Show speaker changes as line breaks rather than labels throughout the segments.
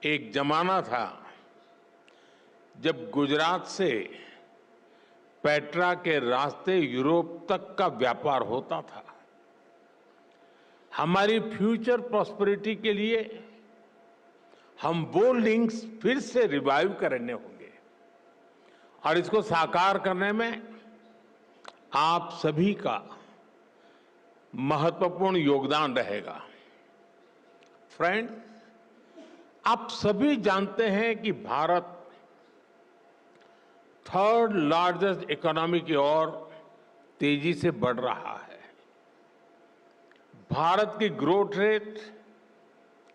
एक जमाना था जब गुजरात से पेट्रा के रास्ते यूरोप तक का व्यापार होता था। हमारी फ्यूचर प्रॉस्पेरिटी के लिए हम वो लिंक्स फिर से रिवाइव करने होंगे और इसको साकार करने में आप सभी का महत्वपूर्ण योगदान रहेगा। फ्रेंड्स, आप सभी जानते हैं कि भारत थर्ड लार्जेस्ट इकोनॉमी की ओर तेजी से बढ़ रहा है। भारत की ग्रोथ रेट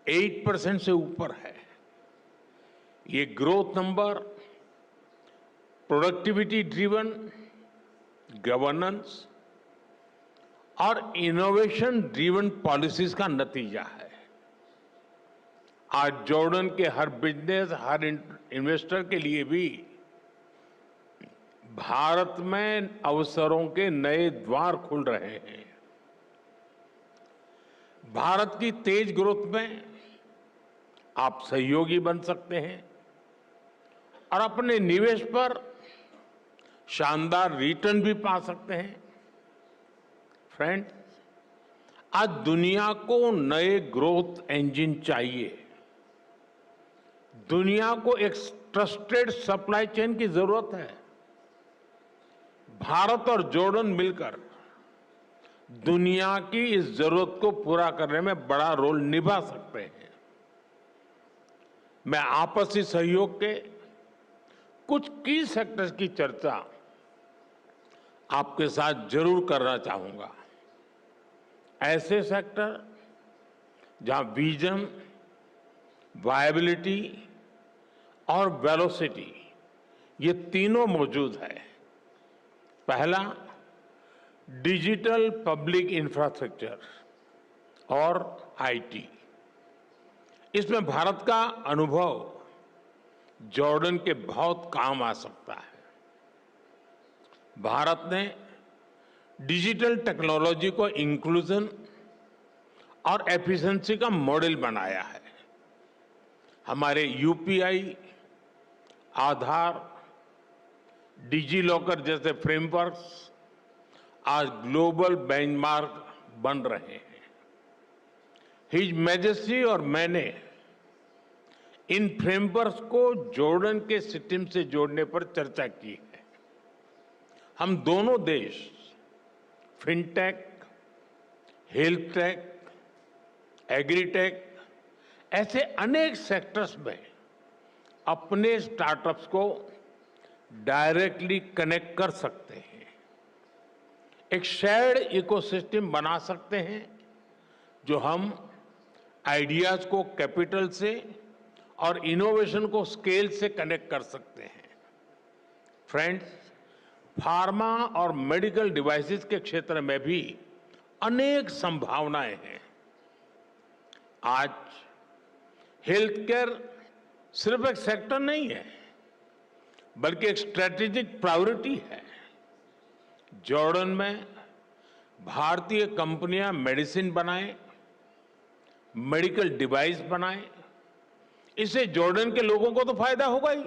8% से ऊपर है। ये growth number productivity driven, governance और इनोवेशन ड्रिवन पॉलिसीज का नतीजा है। आज जॉर्डन के हर बिजनेस, हर इन्वेस्टर के लिए भी भारत में अवसरों के नए द्वार खुल रहे हैं। भारत की तेज ग्रोथ में आप सहयोगी बन सकते हैं और अपने निवेश पर शानदार रिटर्न भी पा सकते हैं। फ्रेंड, आज दुनिया को नए ग्रोथ इंजन चाहिए। दुनिया को एक ट्रस्टेड सप्लाई चेन की जरूरत है। भारत और जॉर्डन मिलकर दुनिया की इस जरूरत को पूरा करने में बड़ा रोल निभा सकते हैं। मैं आपसी सहयोग के कुछ की सेक्टर्स की चर्चा आपके साथ जरूर करना चाहूंगा। ऐसे सेक्टर जहां विजन, वायबिलिटी और वेलोसिटी ये तीनों मौजूद है। पहला, डिजिटल पब्लिक इंफ्रास्ट्रक्चर और आईटी। इसमें भारत का अनुभव जॉर्डन के बहुत काम आ सकता है। भारत ने डिजिटल टेक्नोलॉजी को इंक्लूजन और एफिशिएंसी का मॉडल बनाया है। हमारे यूपीआई, आधार, डिजी लॉकर जैसे फ्रेमवर्क्स आज ग्लोबल बेंचमार्क बन रहे हैं। हिज मैजेस्टी और मैंने इन फ्रेमवर्क्स को जॉर्डन के सिस्टम से जोड़ने पर चर्चा की है। हम दोनों देश फिनटेक, हेल्थ टेक, एग्रीटेक ऐसे अनेक सेक्टर्स में अपने स्टार्टअप्स को डायरेक्टली कनेक्ट कर सकते हैं। एक शेयर्ड इकोसिस्टम बना सकते हैं जो हम आइडियाज को कैपिटल से और इनोवेशन को स्केल से कनेक्ट कर सकते हैं। फ्रेंड्स, फार्मा और मेडिकल डिवाइसेस के क्षेत्र में भी अनेक संभावनाएं हैं। आज हेल्थ केयर सिर्फ एक सेक्टर नहीं है, बल्कि एक स्ट्रेटेजिक प्रायोरिटी है। जॉर्डन में भारतीय कंपनियां मेडिसिन बनाएं, मेडिकल डिवाइस बनाएं, इससे जॉर्डन के लोगों को तो फायदा होगा ही।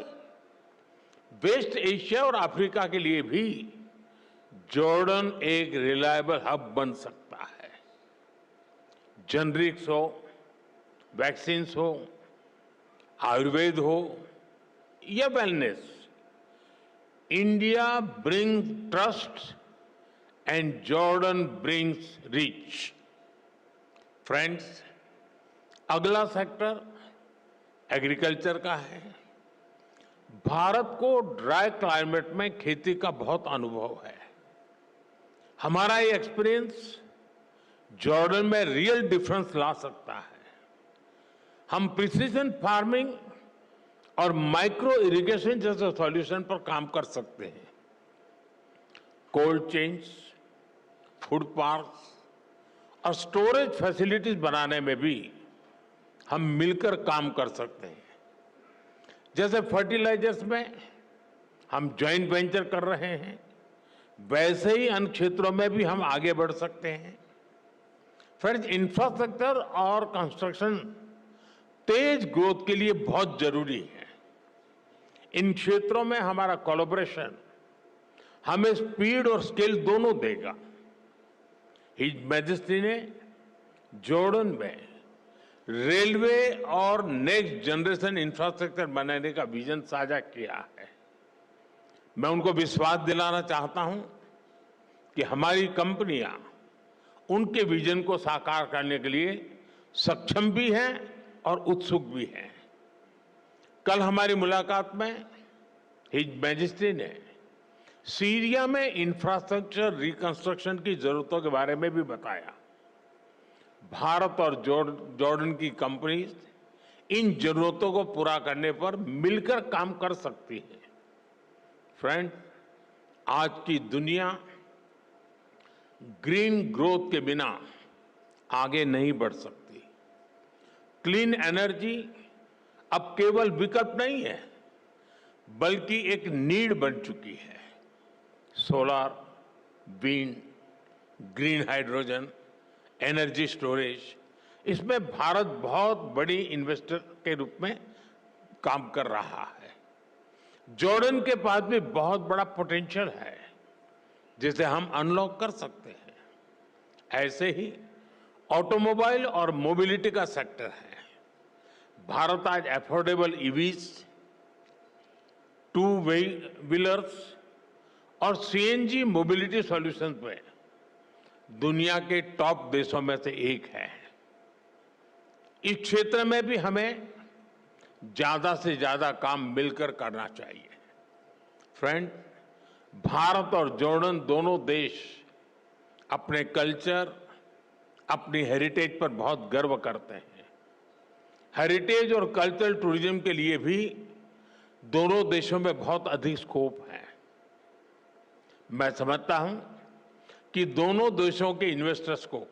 वेस्ट एशिया और अफ्रीका के लिए भी जॉर्डन एक रिलायबल हब बन सकता है। जेनरिक्स हो, वैक्सीन्स हो, आयुर्वेद हो या wellness, India brings trust and Jordan brings reach. Friends, अगला सेक्टर एग्रीकल्चर का है। भारत को ड्राई क्लाइमेट में खेती का बहुत अनुभव है। हमारा ये एक्सपीरियंस जॉर्डन में रियल डिफरेंस ला सकता है। हम प्रिसीजन फार्मिंग और माइक्रो इरिगेशन जैसे सॉल्यूशन पर काम कर सकते हैं। कोल्ड चेन्स, फूड पार्क्स और स्टोरेज फैसिलिटीज बनाने में भी हम मिलकर काम कर सकते हैं। जैसे फर्टिलाइजर्स में हम जॉइंट वेंचर कर रहे हैं, वैसे ही अन्य क्षेत्रों में भी हम आगे बढ़ सकते हैं। फ्रेंड्स, इंफ्रास्ट्रक्चर और कंस्ट्रक्शन तेज ग्रोथ के लिए बहुत जरूरी है। इन क्षेत्रों में हमारा कोलैबोरेशन हमें स्पीड और स्केल दोनों देगा। हिज मैजेस्टी ने जॉर्डन में रेलवे और नेक्स्ट जनरेशन इंफ्रास्ट्रक्चर बनाने का विजन साझा किया है। मैं उनको विश्वास दिलाना चाहता हूं कि हमारी कंपनियां उनके विजन को साकार करने के लिए सक्षम भी हैं और उत्सुक भी हैं। कल हमारी मुलाकात में हिज मैजेस्टी ने सीरिया में इंफ्रास्ट्रक्चर रिकंस्ट्रक्शन की जरूरतों के बारे में भी बताया। भारत और जॉर्डन की कंपनीज इन जरूरतों को पूरा करने पर मिलकर काम कर सकती है। फ्रेंड, आज की दुनिया ग्रीन ग्रोथ के बिना आगे नहीं बढ़ सकती। क्लीन एनर्जी अब केवल विकल्प नहीं है, बल्कि एक नीड बन चुकी है। Solar, wind, green hydrogen, energy storage, इसमें भारत बहुत बड़ी इन्वेस्टर के रूप में काम कर रहा है। जॉर्डन के पास भी बहुत बड़ा पोटेंशियल है जिसे हम अनलॉक कर सकते हैं। ऐसे ही ऑटोमोबाइल और मोबिलिटी का सेक्टर है। भारत आज अफोर्डेबल ईवीज, टू व्हीलर्स और सीएनजी मोबिलिटी सॉल्यूशन पे दुनिया के टॉप देशों में से एक है। इस क्षेत्र में भी हमें ज्यादा से ज्यादा काम मिलकर करना चाहिए। फ्रेंड, भारत और जॉर्डन दोनों देश अपने कल्चर, अपनी हेरिटेज पर बहुत गर्व करते हैं। हेरिटेज और कल्चरल टूरिज्म के लिए भी दोनों देशों में बहुत अधिक स्कोप है। मैं समझता हूं कि दोनों देशों के इन्वेस्टर्स को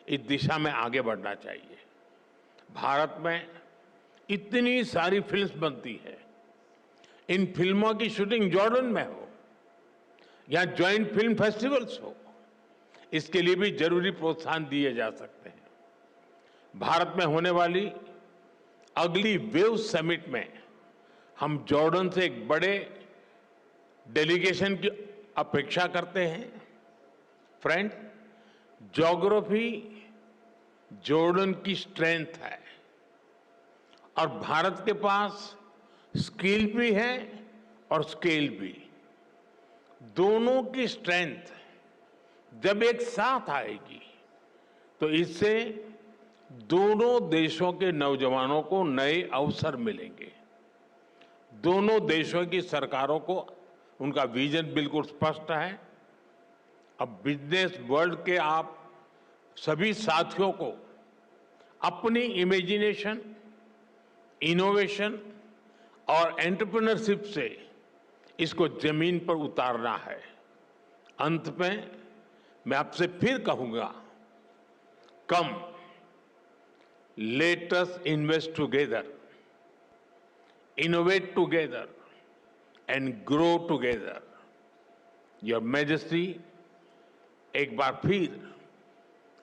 इस दिशा में आगे बढ़ना चाहिए। भारत में इतनी सारी फिल्म्स बनती है, इन फिल्मों की शूटिंग जॉर्डन में हो या ज्वाइंट फिल्म फेस्टिवल्स हो, इसके लिए भी जरूरी प्रोत्साहन दिए जा सकते हैं। भारत में होने वाली अगली वेव समिट में हम जॉर्डन से एक बड़े डेलीगेशन की अपेक्षा करते हैं। फ्रेंड, ज्योग्राफी जॉर्डन की स्ट्रेंथ है और भारत के पास स्किल भी है और स्केल भी। दोनों की स्ट्रेंथ जब एक साथ आएगी तो इससे दोनों देशों के नौजवानों को नए अवसर मिलेंगे। दोनों देशों की सरकारों को उनका विजन बिल्कुल स्पष्ट है। अब बिजनेस वर्ल्ड के आप सभी साथियों को अपनी इमेजिनेशन, इनोवेशन और एंटरप्रेन्योरशिप से इसको जमीन पर उतारना है। अंत में मैं आपसे फिर कहूंगा, come let us invest together, innovate together and grow together. Your majesty, एक बार फिर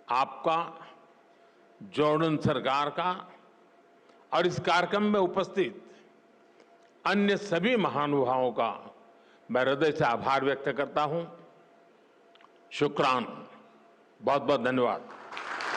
आपका, जॉर्डन सरकार का और इस कार्यक्रम में उपस्थित अन्य सभी महानुभावों का मैं हृदय से आभार व्यक्त करता हूं। शुक्रान, बहुत बहुत धन्यवाद।